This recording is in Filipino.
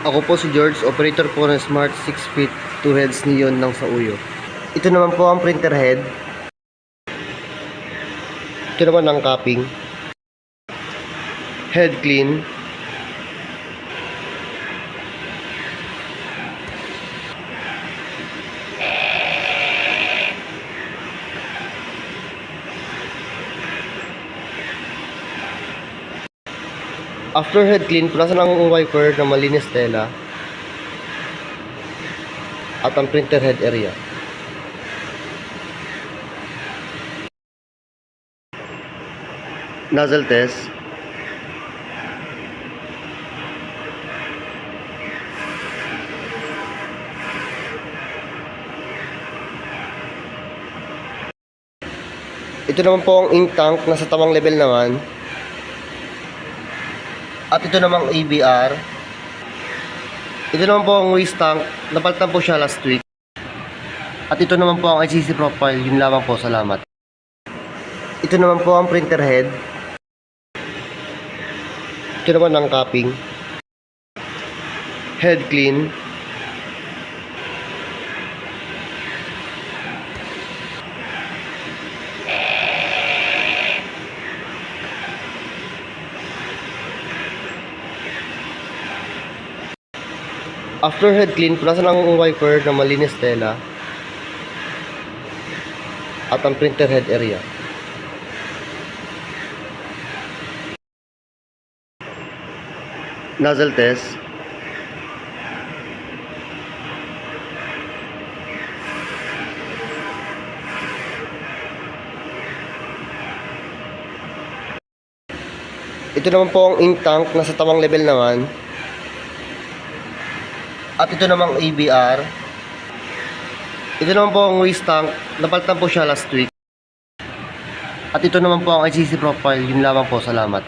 Ako po si George, operator po ng Smart 6 feet 2 heads Neon ng Sauyo. Ito naman po ang printer head. Ito naman ang capping. Head clean. After head clean, punasan ang wiper na malinis tela at ang printer head area. Nozzle test. Ito naman po ang ink tank, nasa tamang level naman. At ito namang ABR. Ito naman po ang waste tank, napalitan po siya last week. At ito naman po ang ICC profile, yun lamang po, salamat. Ito naman po ang printer head. Ito naman ang capping. Head clean. After head clean, punasan ang wiper na malinis tela at ang printer head area. Nozzle test. Ito naman po ang ink tank, nasa tamang level naman. At ito namang ABR. Ito naman po ang waste tank, napalitan po siya last week. At ito naman po ang ICC profile, yun lamang po, salamat.